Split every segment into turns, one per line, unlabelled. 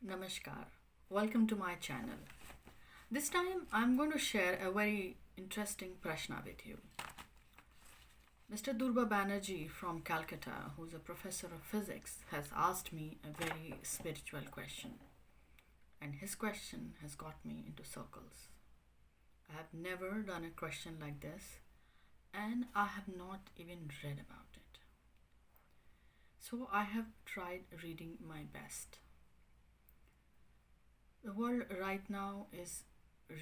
Namaskar. Welcome to my channel. This time I'm going to share a very interesting prashna with you. Mr. Durba Banerjee from Calcutta, who's a professor of physics, has asked me a very spiritual question. And his question has got me into circles. I have never done a question like this, and I have not even read about it. So I have tried reading my best. The world right now is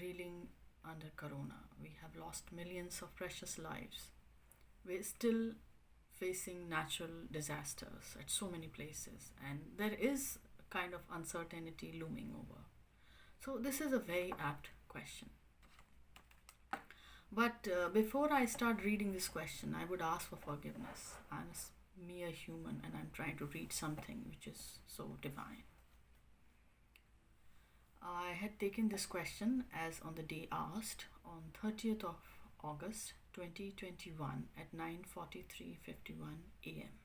reeling under corona. We have lost millions of precious lives. We're still facing natural disasters at so many places, and there is a kind of uncertainty looming over. So, this is a very apt question. But before I start reading this question, I would ask for forgiveness. I'm a mere human and I'm trying to read something which is so divine. I had taken this question as on the day asked on 30th of August 2021 at 9:43:51 a.m.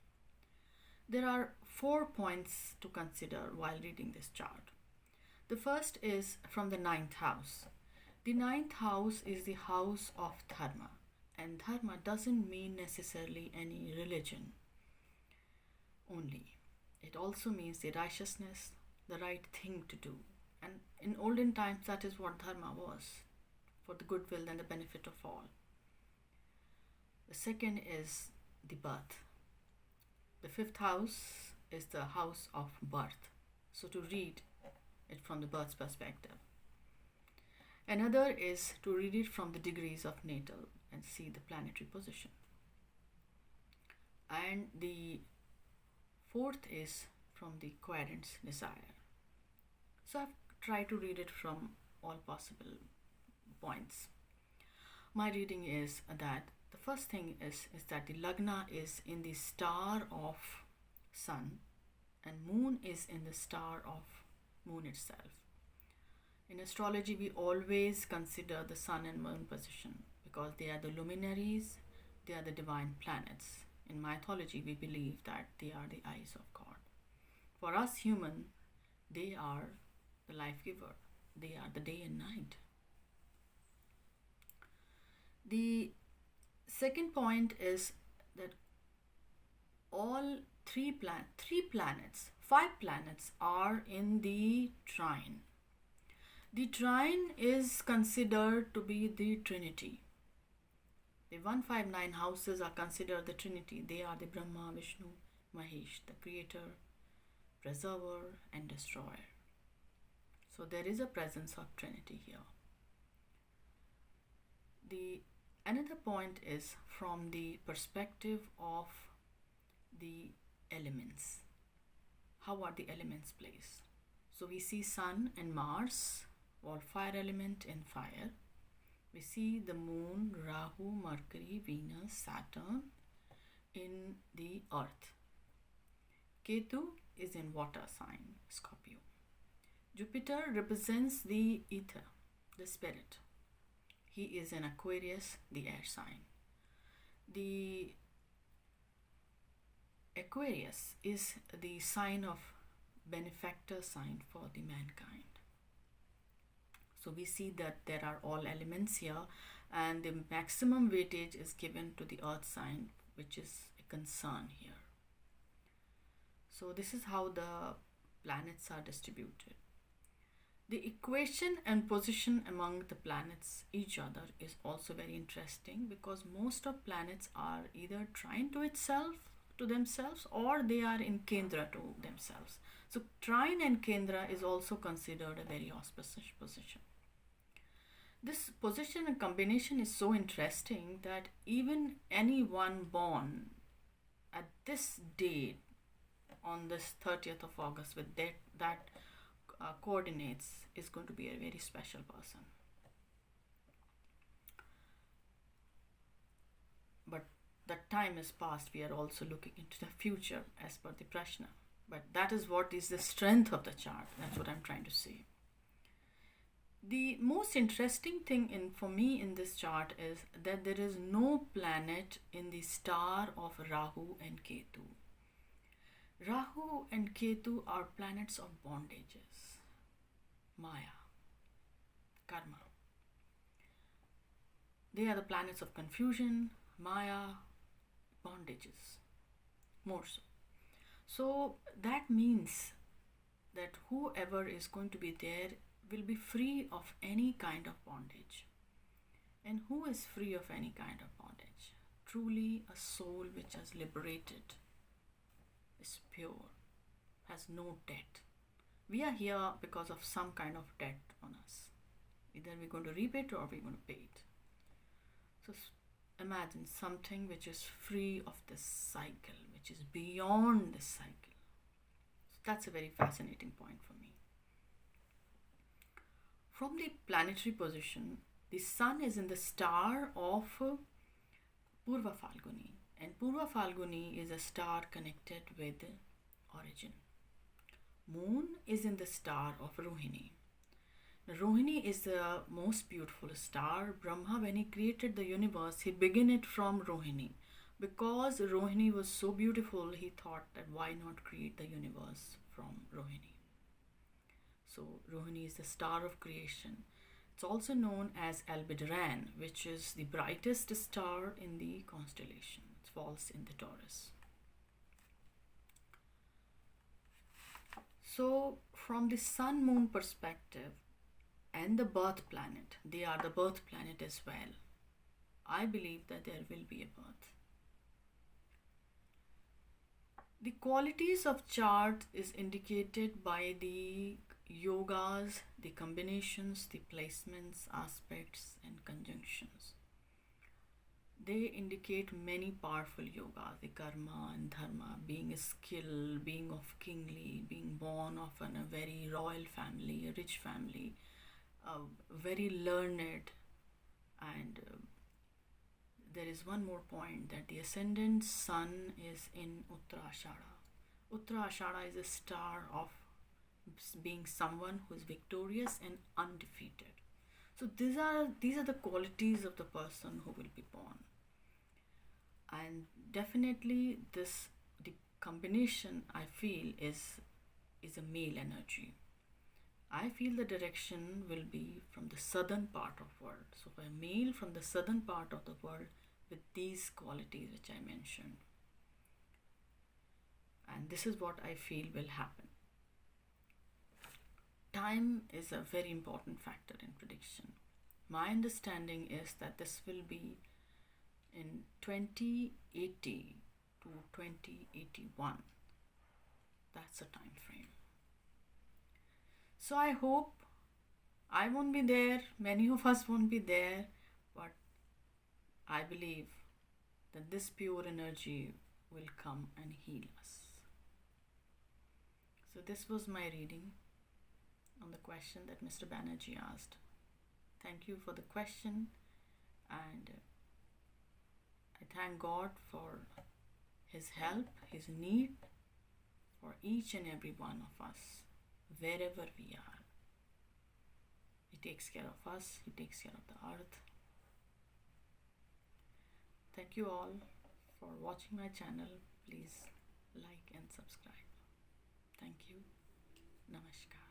There are 4 points to consider while reading this chart. The first is from the ninth house. The ninth house is the house of dharma, and dharma doesn't mean necessarily any religion only. It also means the righteousness, the right thing to do. And in olden times, that is what dharma was, for the goodwill and the benefit of all. The second is the birth. The fifth house is the house of birth. So to read it from the birth perspective. Another is to read it from the degrees of natal and see the planetary position. And the fourth is from the quadrant's desire. So I've tried to read it from all possible points. My reading is that the first thing is that the Lagna is in the star of sun and moon is in the star of moon itself. In astrology, we always consider the sun and moon position because they are the luminaries, they are the divine planets. In mythology, we believe that they are the eyes of God. For us human, they are the life giver. They are the day and night. The second point is that all five planets are in the Trine. The Trine is considered to be the Trinity. The 159 houses are considered the Trinity. They are the Brahma, Vishnu, Mahesh, the creator, preserver, and destroyer. So there is a presence of Trinity here. Another point is from the perspective of the elements. How are the elements placed? So we see Sun and Mars, all fire element in fire. We see the Moon, Rahu, Mercury, Venus, Saturn in the Earth. Ketu is in water sign, Scorpio. Jupiter represents the ether, the spirit. He is in Aquarius, the air sign. The Aquarius is the sign of benefactor sign for the mankind. So we see that there are all elements here, and the maximum weightage is given to the earth sign, which is a concern here. So this is how the planets are distributed. The equation and position among the planets each other is also very interesting because most of planets are either trine to themselves or they are in Kendra to themselves. So trine and Kendra is also considered a very auspicious position. This position and combination is so interesting that even anyone born at this date on this 30th of August with that coordinates is going to be a very special person. But that time is past. We are also looking into the future as per the prashna. But that is what is the strength of the chart. That's what I'm trying to say. The most interesting thing for me in this chart is that there is no planet in the star of Rahu and Ketu. Rahu and Ketu are planets of bondages, Maya, karma. They are the planets of confusion, Maya, bondages, more so. So that means that whoever is going to be there will be free of any kind of bondage. And who is free of any kind of bondage? Truly a soul which has liberated, is pure, has no debt. We are here because of some kind of debt on us. Either we're going to repay it or we're going to pay it. So imagine something which is free of this cycle, which is beyond this cycle. So that's a very fascinating point for me. From the planetary position, the sun is in the star of Purva Falguni, and Purva Falguni is a star connected with origin. Moon is in the star of Rohini. Now, Rohini is the most beautiful star. Brahma, when he created the universe, he began it from Rohini. Because Rohini was so beautiful, he thought that why not create the universe from Rohini. So Rohini is the star of creation. It's also known as Aldebaran, which is the brightest star in the constellation. It falls in the Taurus. So from the sun-moon perspective and the birth planet, they are the birth planet as well. I believe that there will be a birth. The qualities of chart is indicated by the yogas, the combinations, the placements, aspects and conjunctions. They indicate many powerful yogas, the karma and dharma, being a skill, being of kingly, being born of a very royal family, a rich family, very learned, and there is one more point, that the ascendant sun is in Uttarashada. Uttarashada is a star of being someone who is victorious and undefeated. So these are the qualities of the person who will be born. And definitely the combination I feel is a male energy. I feel the direction will be from the southern part of world. So for a male from the southern part of the world with these qualities which I mentioned. And this is what I feel will happen. Time is a very important factor in prediction. My understanding is that this will be in 2080 to 2081. That's a time frame. So I hope I won't be there, many of us won't be there, but I believe that this pure energy will come and heal us. So this was my reading on the question that Mr. Banerjee asked. Thank you for the question, and I thank God for His help, His need for each and every one of us, wherever we are. He takes care of us, He takes care of the earth. Thank you all for watching my channel. Please like and subscribe. Thank you. Namaskar.